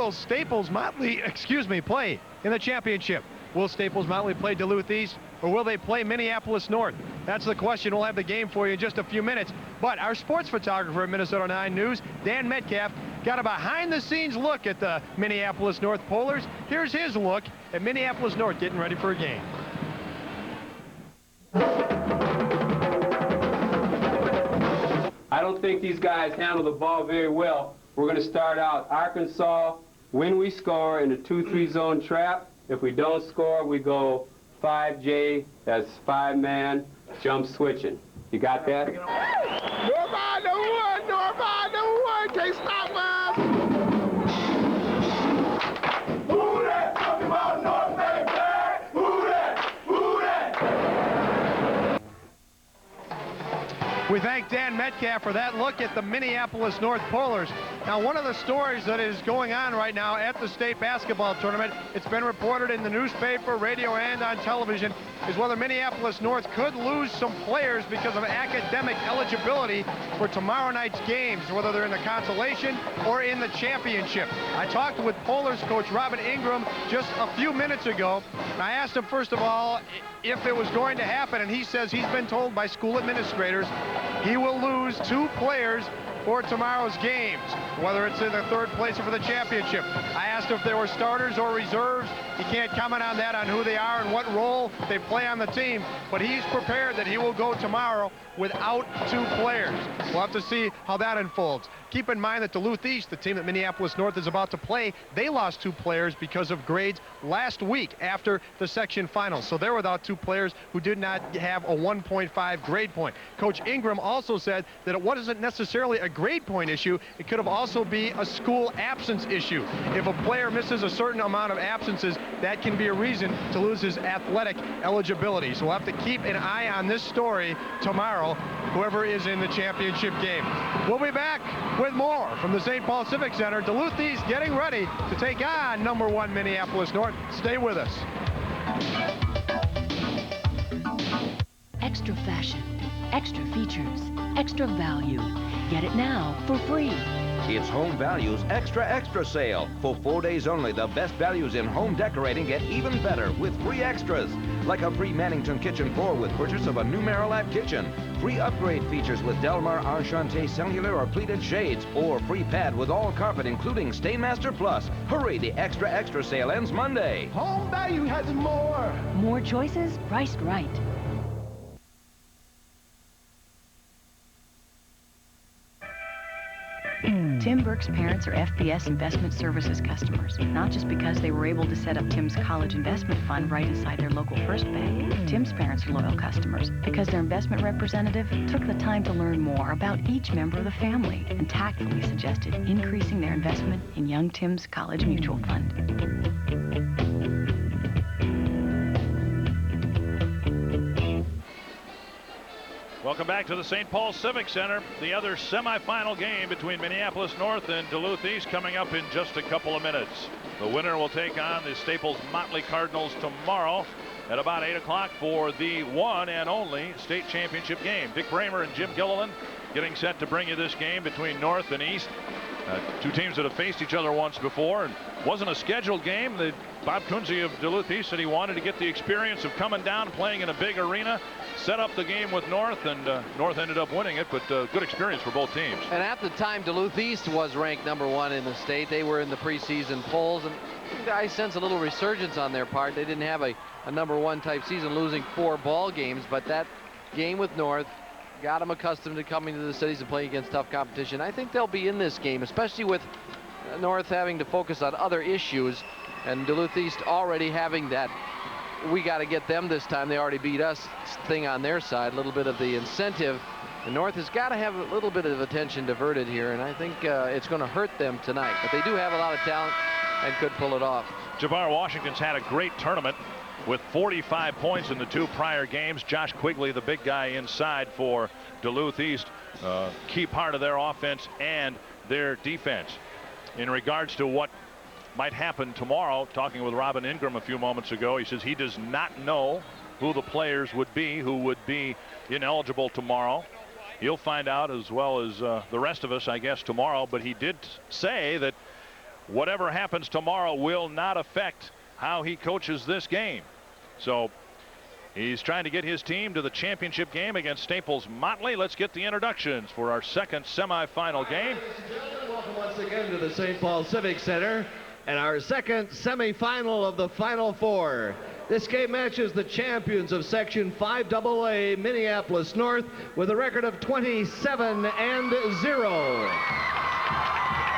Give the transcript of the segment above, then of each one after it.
Will Staples-Motley, play in the championship? Will Staples-Motley play Duluth East, or will they play Minneapolis North? That's the question. We'll have the game for you in just a few minutes. But our sports photographer at Minnesota 9 News, Dan Metcalf, got a behind-the-scenes look at the Minneapolis North Polars. Here's his look at Minneapolis North getting ready for a game. I don't think these guys handle the ball very well. We're going to start out Arkansas, when we score, in a 2-3 zone trap. If we don't score, we go 5J, that's 5-man, jump switching. You got that? North by the wood, north by the wood, can't stop us. Who that? Talking about North Bay flag. Who that? Who that? We thank Dan Metcalf for that look at the Minneapolis North Polars. Now, one of the stories that is going on right now at the state basketball tournament, it's been reported in the newspaper, radio, and on television, is whether Minneapolis North could lose some players because of academic eligibility for tomorrow night's games, whether they're in the consolation or in the championship. I talked with Polars coach Robin Ingram just a few minutes ago, and I asked him, first of all, if it was going to happen, and he says he's been told by school administrators he will lose 2 players for tomorrow's games, whether it's in the third place or for the championship. I asked if there were starters or reserves. He can't comment on that, on who they are and what role they play on the team, but he's prepared that he will go tomorrow without 2 players. We'll have to see how that unfolds. Keep in mind that Duluth East, the team that Minneapolis North is about to play, they lost 2 players because of grades last week after the section finals. So they're without 2 players who did not have a 1.5 grade point. Coach Ingram also said that it wasn't necessarily a grade point issue. It could have also be a school absence issue. If a player misses a certain amount of absences, that can be a reason to lose his athletic eligibility. So we'll have to keep an eye on this story tomorrow, whoever is in the championship game. We'll be back with more from the St. Paul Civic Center. Duluth East getting ready to take on #1 Minneapolis North. Stay with us. Extra fashion, extra features, extra value. Get it now for free. It's Home Values Extra Sale. For 4 days only, the best values in home decorating get even better with free extras. Like a free Mannington kitchen floor with purchase of a new Merillat kitchen. Free upgrade features with Delmar Enchanté cellular or pleated shades. Or free pad with all carpet including Stainmaster Plus. Hurry, the Extra Sale ends Monday. Home Value has more. More choices, priced right. Tim Burke's parents are FBS Investment Services customers, not just because they were able to set up Tim's college investment fund right inside their local First Bank. Tim's parents are loyal customers because their investment representative took the time to learn more about each member of the family and tactfully suggested increasing their investment in young Tim's college mutual fund. Welcome back to the St. Paul Civic Center. The other semifinal game between Minneapolis North and Duluth East coming up in just a couple of minutes. The winner will take on the Staples-Motley Cardinals tomorrow at about 8 o'clock for the one and only state championship game. Dick Bramer and Jim Gilliland getting set to bring you this game between North and East. 2 teams that have faced each other once before, and wasn't a scheduled game. Bob Kunze of Duluth East said he wanted to get the experience of coming down and playing in a big arena, set up the game with North, and North ended up winning it, but good experience for both teams. And at the time, Duluth East was ranked #1 in the state. They were in the preseason polls, and I sense a little resurgence on their part. They didn't have a #1 type season, losing 4 ball games, but that game with North got them accustomed to coming to the cities and playing against tough competition. I think they'll be in this game, especially with North having to focus on other issues, and Duluth East already having that we got to get them this time, they already beat us thing on their side. A little bit of the incentive. The North has got to have a little bit of attention diverted here, and I think it's going to hurt them tonight. But they do have a lot of talent and could pull it off. Javar Washington's had a great tournament with 45 points in the 2 prior games. Josh Quigley, the big guy inside for Duluth East, key part of their offense and their defense. In regards to what might happen tomorrow, talking with Robin Ingram a few moments ago, he says he does not know who the players would be who would be ineligible tomorrow. He'll find out, as well as the rest of us, I guess, tomorrow. But he did say that whatever happens tomorrow will not affect how he coaches this game. So he's trying to get his team to the championship game against Staples Motley. Let's get the introductions for our second semifinal game. Ladies and gentlemen, welcome once again to the St. Paul Civic Center and our second semifinal of the Final Four. This game matches the champions of Section 5AA Minneapolis North with a record of 27-0.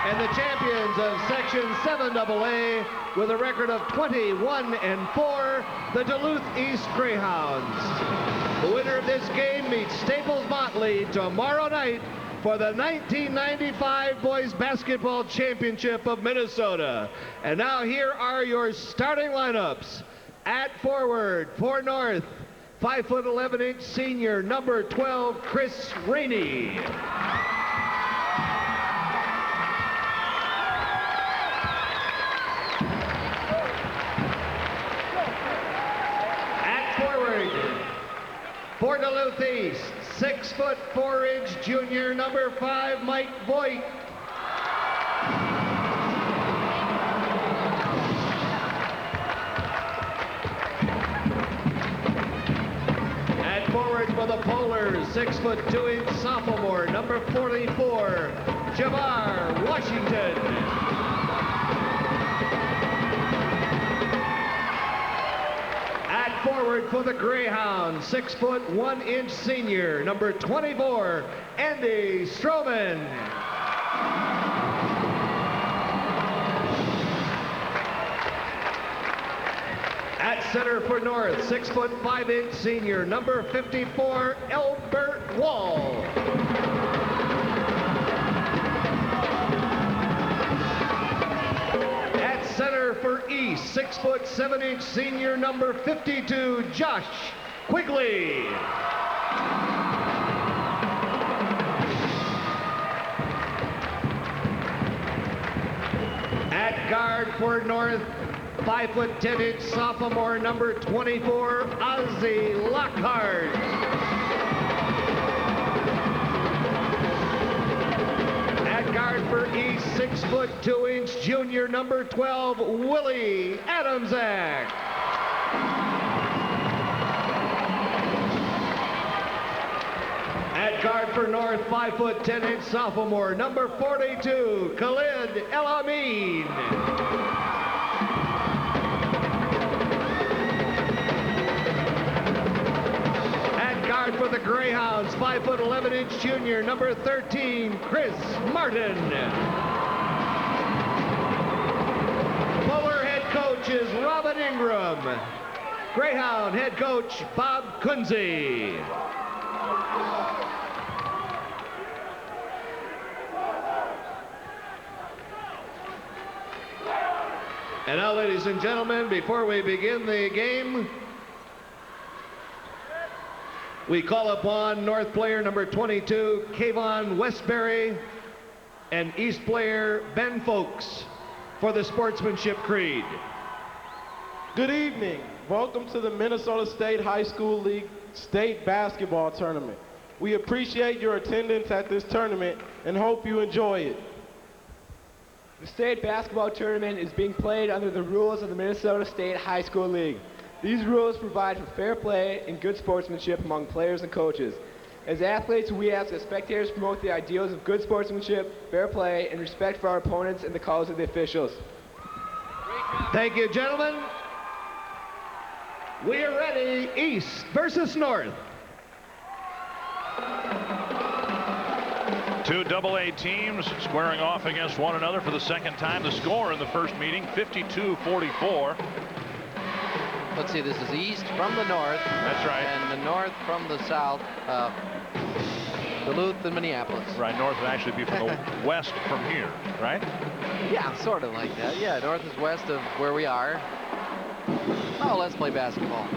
And the champions of Section 7AA with a record of 21-4, the Duluth East Greyhounds. The winner of this game meets Staples Motley tomorrow night for the 1995 Boys Basketball Championship of Minnesota. And now here are your starting lineups. At forward for North, 5'11" senior, number 12, Chris Rainey. At forward for Duluth East, 6'4" junior, number 5, Mike Voigt. For the Polars, 6'2" sophomore, number 44, Javar Washington. At forward for the Greyhounds, 6'1" senior, number 24, Andy Stroman. At center for North, 6'5" senior, number 54, Albert Wall. At center for East, 6'7" senior, number 52, Josh Quigley. At guard for North, 5'10" sophomore, number 24, Ozzie Lockhart. At guard for East, 6'2" junior, number 12, Willie Adamczak. At guard for North, 5'10" sophomore, number 42, Khalid El Amin. For the Greyhounds, 5'11" junior, number 13, Chris Martin. Polar head coach is Robin Ingram. Greyhound head coach Bob Kunze. And now, ladies and gentlemen, before we begin the game, we call upon North player number 22, Kayvon Westbury, and East player Ben Folks for the sportsmanship creed. Good evening. Welcome to the Minnesota State High School League State Basketball Tournament. We appreciate your attendance at this tournament and hope you enjoy it. The state basketball tournament is being played under the rules of the Minnesota State High School League. These rules provide for fair play and good sportsmanship among players and coaches. As athletes, we ask that spectators promote the ideals of good sportsmanship, fair play, and respect for our opponents and the calls of the officials. Thank you, gentlemen. We are ready. East versus North. Two AA teams squaring off against one another for the second time. The score in the first meeting, 52-44. Let's see, this is East from the North. That's right. And the North from the South, Duluth and Minneapolis. Right, North would actually be from the west from here, right? Yeah, sort of like that. Yeah, North is west of where we are. Oh, let's play basketball.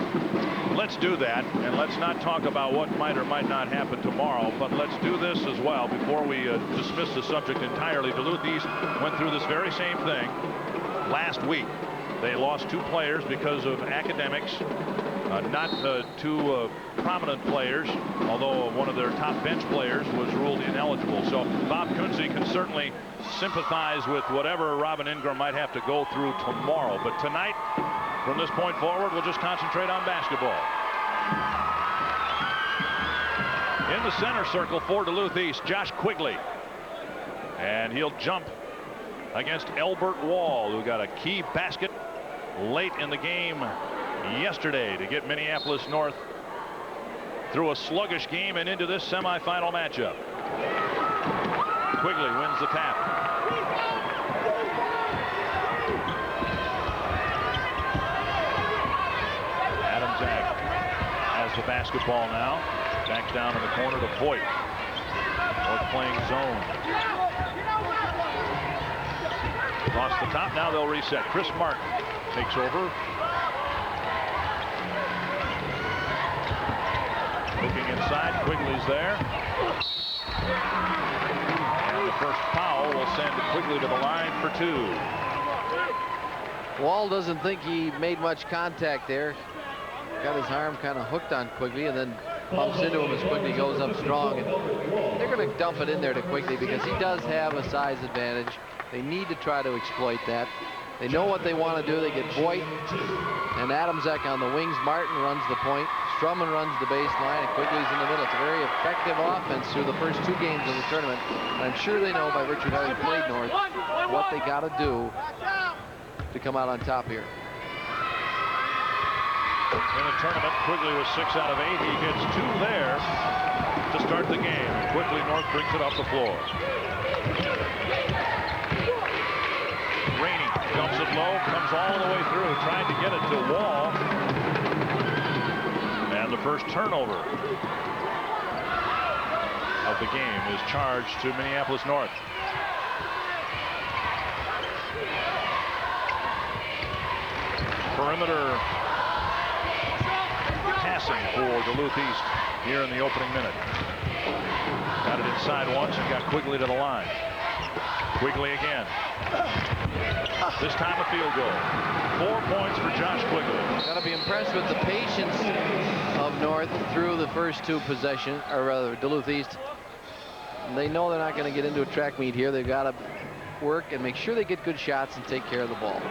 Let's do that, and let's not talk about what might or might not happen tomorrow, but let's do this as well before we dismiss the subject entirely. Duluth East went through this very same thing last week. They lost two players because of academics. Not two prominent players, although one of their top bench players was ruled ineligible. So Bob Kunze can certainly sympathize with whatever Robin Ingram might have to go through tomorrow. But tonight, from this point forward, we'll just concentrate on basketball. In the center circle for Duluth East, Josh Quigley. And he'll jump against Elbert Wall, who got a key basket late in the game yesterday to get Minneapolis North through a sluggish game and into this semifinal matchup. Quigley wins the tap. Adam Zach has the basketball now. Back down in the corner to Voigt. North playing zone. Across the top. Now they'll reset. Chris Martin takes over. Looking inside. Quigley's there. And the first foul will send Quigley to the line for 2. Wall doesn't think he made much contact there. Got his arm kind of hooked on Quigley and then bumps into him as Quigley goes up strong. And they're going to dump it in there to Quigley because he does have a size advantage. They need to try to exploit that. They know what they want to do. They get Voigt and Adamczak on the wings. Martin runs the point. Strumman runs the baseline, and Quigley's in the middle. It's a very effective offense through the first 2 games of the tournament. And I'm sure they know, by virtue of having played North, what they got to do to come out on top here. In the tournament, Quigley was 6 out of 8. He gets 2 there to start the game. And quickly, North brings it up the floor. Rainey dumps it low, comes all the way through, trying to get it to Wall. And the first turnover of the game is charged to Minneapolis North. Perimeter passing for Duluth East here in the opening minute. Got it inside once and got Quigley to the line. Quigley again. This time a field goal. 4 points for Josh Quigley. Got to be impressed with the patience of North through the first 2 possessions, or rather Duluth East. They know they're not going to get into a track meet here. They've got to work and make sure they get good shots and take care of the ball.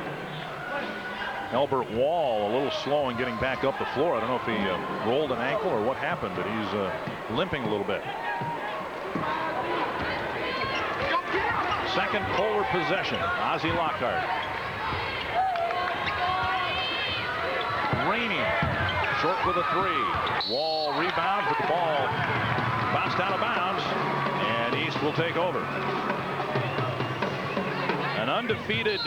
Elbert Wall a little slow in getting back up the floor. I don't know if he rolled an ankle or what happened, but he's limping a little bit. Second Polar possession. Ozzie Lockhart. Rainey short with a 3. Wall rebounds, but the ball bounced out of bounds, and East will take over. An undefeated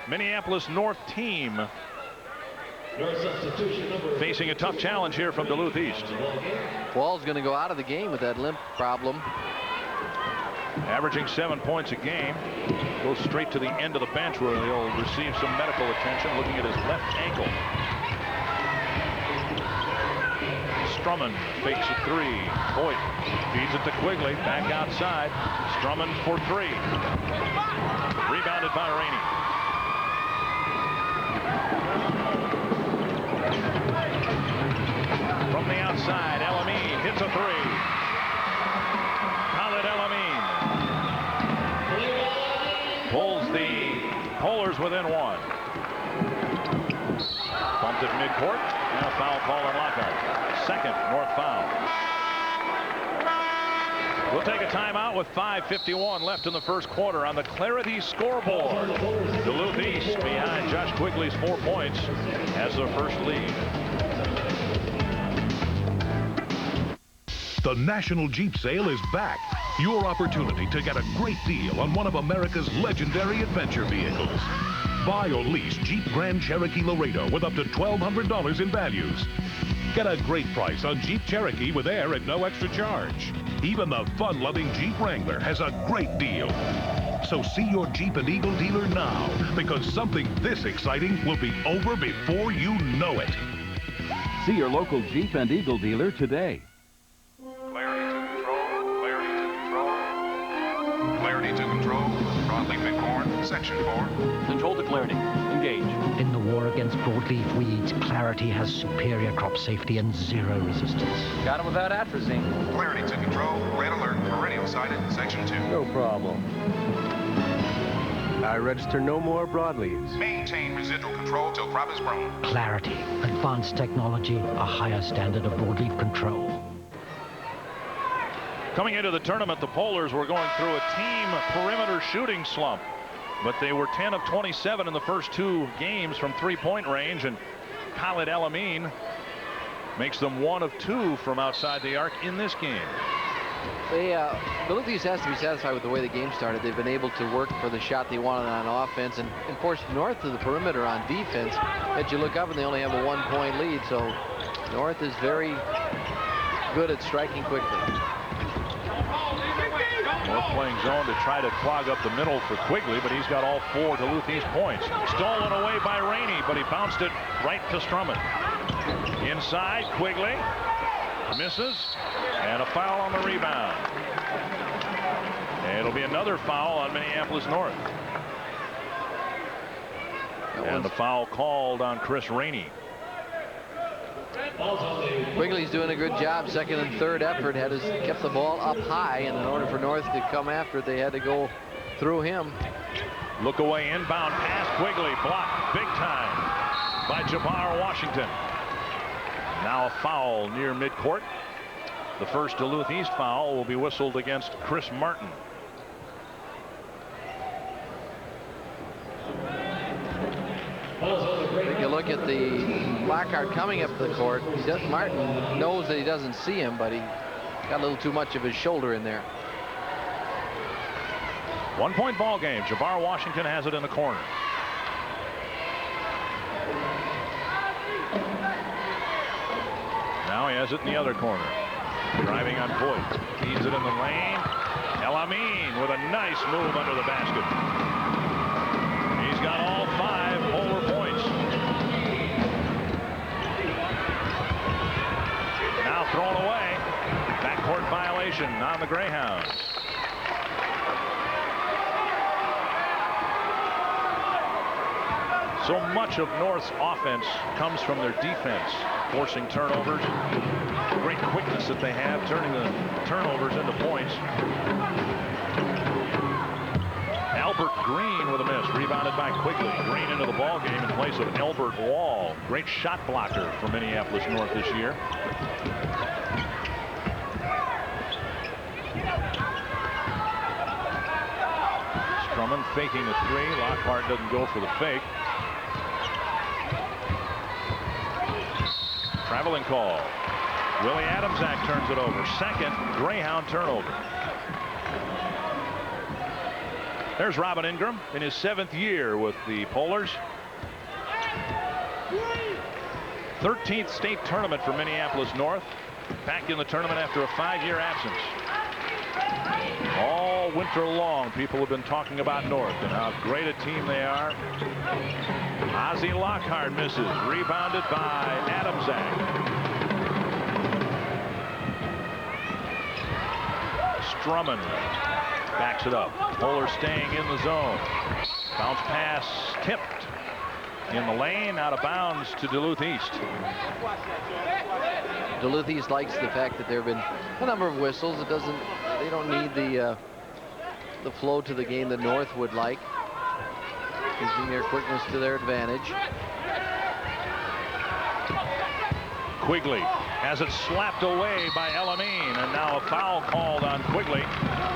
Minneapolis North team facing a tough challenge here from Duluth East. Wall's going to go out of the game with that limp problem. Averaging 7 points a game. Goes straight to the end of the bench where he'll receive some medical attention, looking at his left ankle. Strumman fakes a 3. Voigt feeds it to Quigley. Back outside. Strumman for 3. Rebounded by Rainey. From the outside, Elamine hits a 3. Khalid Elamine pulls the Polars within 1. Bumped at midcourt, and a foul call on Lockhart. Second North foul. We'll take a timeout with 5:51 left in the first quarter on the Clarity scoreboard. Duluth East behind Josh Quigley's 4 points has their first lead. The National Jeep Sale is back. Your opportunity to get a great deal on one of America's legendary adventure vehicles. Buy or lease Jeep Grand Cherokee Laredo with up to $1,200 in values. Get a great price on Jeep Cherokee with air at no extra charge. Even the fun-loving Jeep Wrangler has a great deal. So see your Jeep and Eagle dealer now, because something this exciting will be over before you know it. See your local Jeep and Eagle dealer today. Clarity to control. Broadleaf corn, section 4. Control to clarity. Engage. In the war against against broadleaf weeds, Clarity has superior crop safety and zero resistance. Got him without atrazine. Clarity to control. Red alert for radio sighted. Section 2. No problem. I register no more broadleaves. Maintain residual control till crop is grown. Clarity, advanced technology, a higher standard of broadleaf control. Coming into the tournament, the Polars were going through a team perimeter shooting slump, but they were 10 of 27 in the first 2 games from 3-point range, and Khalid El-Amin makes them 1 of 2 from outside the arc in this game. Duluth East has to be satisfied with the way the game started. They've been able to work for the shot they wanted on offense, and of course North of the perimeter on defense. As you look up and they only have a 1-point lead, so North is very good at striking quickly. North playing zone to try to clog up the middle for Quigley, but he's got all 4 Duluth East points. Stolen away by Rainey, but he bounced it right to Strummond. Inside, Quigley misses, and a foul on the rebound. It'll be another foul on Minneapolis North. And the foul called on Chris Rainey. Quigley's doing a good job. Second and third effort kept the ball up high, and in order for North to come after it, they had to go through him. Look away, inbound pass. Quigley blocked big time by Jabbar Washington. Now a foul near midcourt. The first Duluth East foul will be whistled against Chris Martin. Take a look at the Lockhart coming up the court. Martin knows that he doesn't see him, but he got a little too much of his shoulder in there. 1-point ball game. Jabbar Washington has it in the corner. Now he has it in the other corner. Driving on Voigt. Feeds it in the lane. El-Amin with a nice move under the basket. He's got all 5 Polar points. Now thrown away. Backcourt violation on the Greyhounds. So much of North's offense comes from their defense, forcing turnovers. Great quickness that they have, turning the turnovers into points. Albert Green with a miss, rebounded by Quigley. Green into the ball game in place of Albert Wall. Great shot blocker for Minneapolis North this year. Strummond faking a 3. Lockhart doesn't go for the fake. Traveling call. Willie Adamczak turns it over. Second Greyhound turnover. There's Robin Ingram in his 7th year with the Polars. 13th state tournament for Minneapolis North. Back in the tournament after a 5-year absence. All winter long, people have been talking about North and how great a team they are. Ozzie Lockhart misses, rebounded by Adamczak. Strummond backs it up. Polar staying in the zone. Bounce pass tipped in the lane, out of bounds to Duluth East. Duluth East likes the fact that there have been a number of whistles. They don't need the flow to the game that North would like, using their quickness to their advantage. Quigley has it slapped away by El-Amin, and now a foul called on Quigley,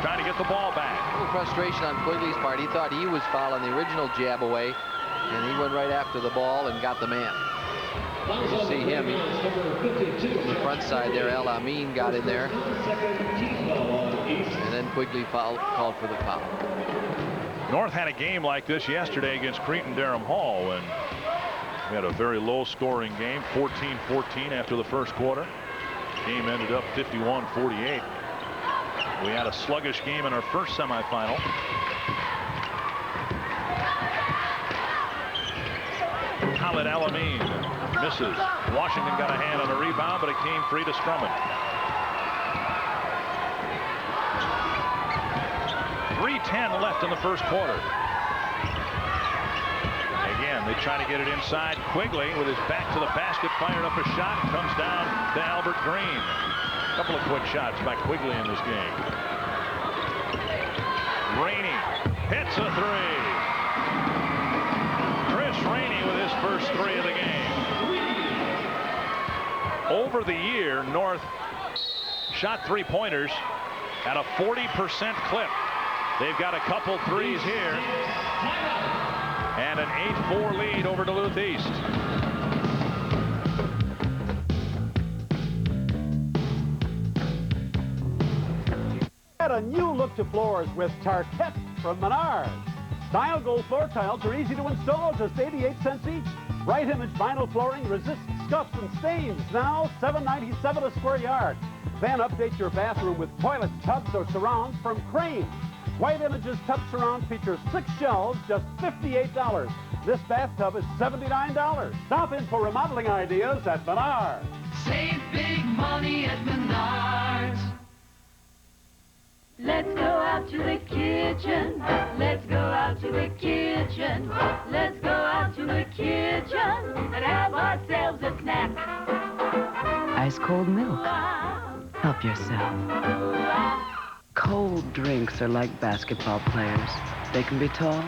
trying to get the ball back. A little frustration on Quigley's part. He thought he was fouling the original jab away, and he went right after the ball and got the man. You see him from the front side there. El-Amin got in there, and then Quigley called for the foul. North had a game like this yesterday against Cretin-Derham Hall, and we had a very low-scoring game, 14-14 after the first quarter. Game ended up 51-48. We had a sluggish game in our first semifinal. Khalid El-Amin misses. Washington got a hand on the rebound, but it came free to Strummond. 3:10 left in the first quarter. Again, And they try to get it inside. Quigley with his back to the basket, fired up a shot, comes down to Albert Green. A couple of quick shots by Quigley in this game. Rainey hits a three. Chris Rainey with his first three of the game. Over the year, North shot three-pointers at a 40% clip. They've got a couple threes here. And an 8-4 lead over Duluth East. Add a new look to floors with Tarkett from Menards. Style Gold floor tiles are easy to install, just 88 cents each. Bright Image vinyl flooring resists scuffs and stains. Now $7.97 a square yard. Then update your bathroom with toilet tubs or surrounds from Crane. White Image's tub surround features 6 shelves, just $58. This bathtub is $79. Stop in for remodeling ideas at Menards. Save big money at Menards. Let's go out to the kitchen. Let's go out to the kitchen. Let's go out to the kitchen and have ourselves a snack. Ice cold milk. Help yourself. Cold drinks are like basketball players. They can be tall,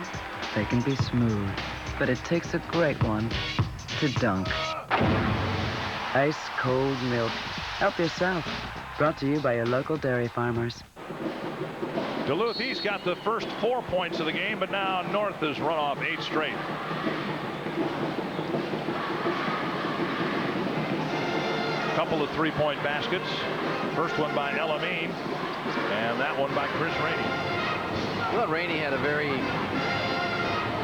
they can be smooth, but it takes a great one to dunk. Ice cold milk. Help yourself. Brought to you by your local dairy farmers. Duluth East got the first 4 points of the game, but now North has run off 8 straight. Couple of three-point baskets. First one by Elamine, and that one by Chris Rainey. Well, Rainey had a very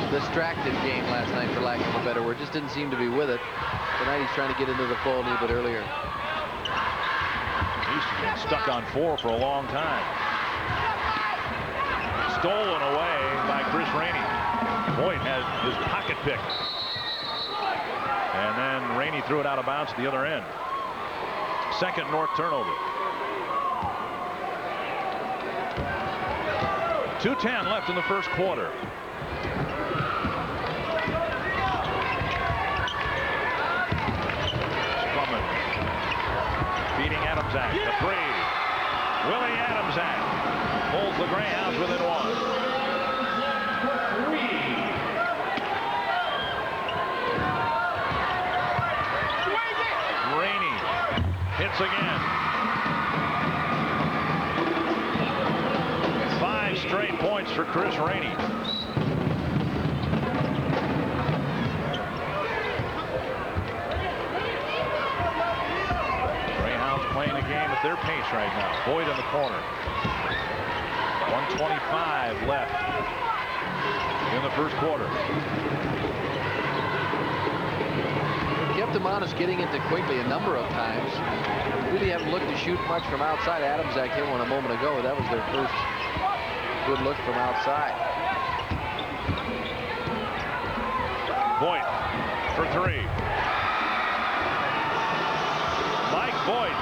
distracted game last night, for lack of a better word. Just didn't seem to be with it. Tonight he's trying to get into the flow a little bit earlier. He's been stuck on 4 for a long time. Stolen away by Chris Rainey. Boyd has his pocket pick. And then Rainey threw it out of bounds at the other end. Second North turnover. 2:10 left in the first quarter. Strumman feeding Adamczak. The three. Willie Adamczak holds the Greyhounds within one. Rainey hits again. 5 straight points for Chris Rainey. Greyhounds playing the game at their pace right now. Boyd in the corner. 1:25 left in the first quarter. Kept him honest getting into Quigley a number of times. Really haven't looked to shoot much from outside. Adamczak hit one a moment ago. That was their first good look from outside. Boyd for 3. Mike Boyd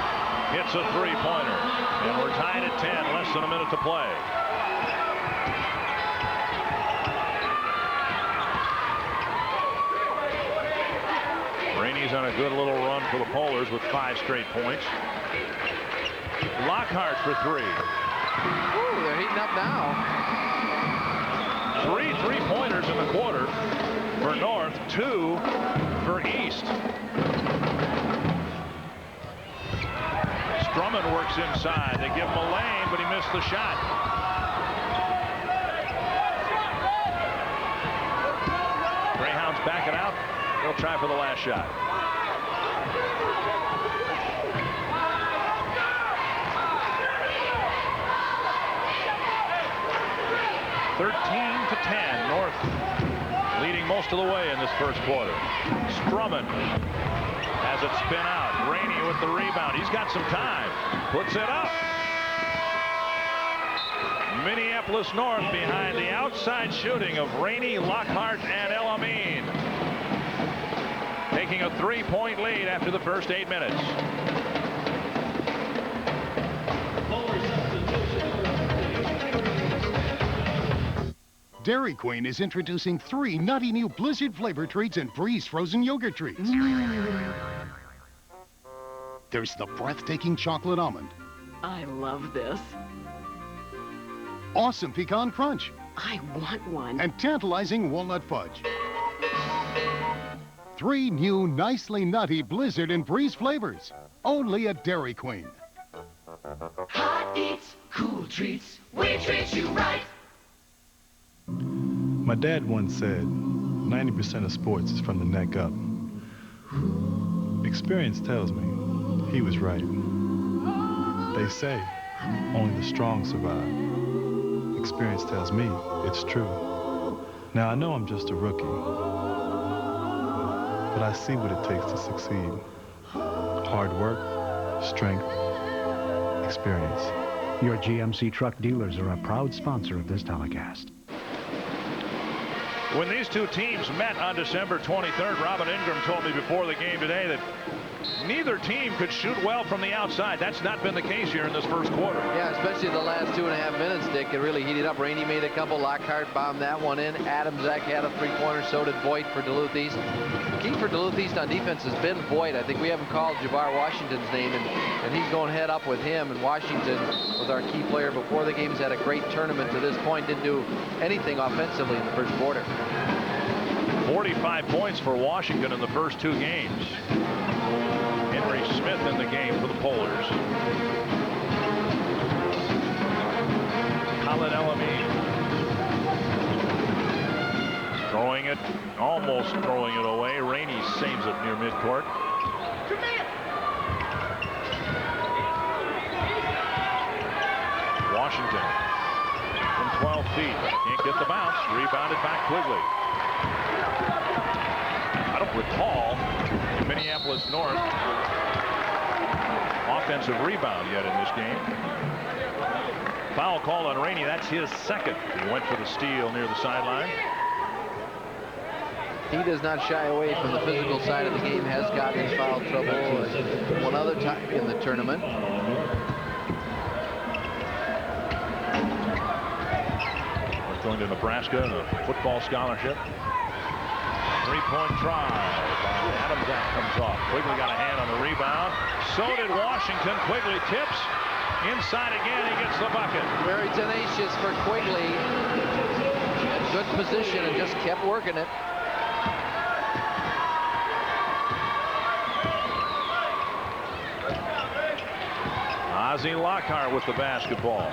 hits a three-pointer. And we're tied at 10, less than a minute to play. Rainey's on a good little run for the Polars with 5 straight points. Lockhart for 3. Ooh, they're heating up now. 3 three-pointers in the quarter for North, 2 for East. Strumman works inside. They give him a lane, but he missed the shot. Greyhounds back it out. They'll try for the last shot. (13-10). North leading most of the way in this first quarter. Strumman has it spin out. Rainey with the rebound. He's got some time. Puts it up. Minneapolis North behind the outside shooting of Rainey, Lockhart, and Elamine. Taking a 3-point lead after the first 8 minutes. Dairy Queen is introducing 3 nutty new Blizzard flavor treats and Breeze frozen yogurt treats. There's the breathtaking chocolate almond. I love this. Awesome pecan crunch. I want one. And tantalizing walnut fudge. 3 new nicely nutty Blizzard and Breeze flavors. Only at Dairy Queen. Hot eats, cool treats, we treat you right. My dad once said, 90% of sports is from the neck up. Experience tells me he was right. They say only the strong survive. Experience tells me it's true. Now I know I'm just a rookie, but I see what it takes to succeed. Hard work, strength, experience. Your GMC truck dealers are a proud sponsor of this telecast. When these two teams met on December 23rd, Robin Ingram told me before the game today that neither team could shoot well from the outside. That's not been the case here in this first quarter. Yeah, especially the last 2.5 minutes, Dick. It really heated up. Rainey made a couple. Lockhart bombed that one in. Adamczak had a 3-pointer. So did Voigt for Duluth East. The key for Duluth East on defense has been Voigt. I think we haven't called Jabbar Washington's name, and he's going head up with him. And Washington was our key player before the game. He's had a great tournament to this point. Didn't do anything offensively in the first quarter. 45 points for Washington in the first 2 games. Henry Smith in the game for the Polars. Colin Elamine throwing it, almost throwing it away. Rainey saves it near midcourt. Washington from 12 feet. Can't get the bounce. Rebounded back Quigley. I don't recall in Minneapolis North offensive rebound yet in this game. Foul called on Rainey. That's his second. He went for the steal near the sideline. He does not shy away from the physical side of the game. Has gotten in foul trouble one other time in the tournament. We're going to Nebraska in a football scholarship. 3-point try by Adamczak comes off. Quigley got a hand on the rebound. So did Washington. Quigley tips. Inside again, he gets the bucket. Very tenacious for Quigley. In good position and just kept working it. Ozzie Lockhart with the basketball.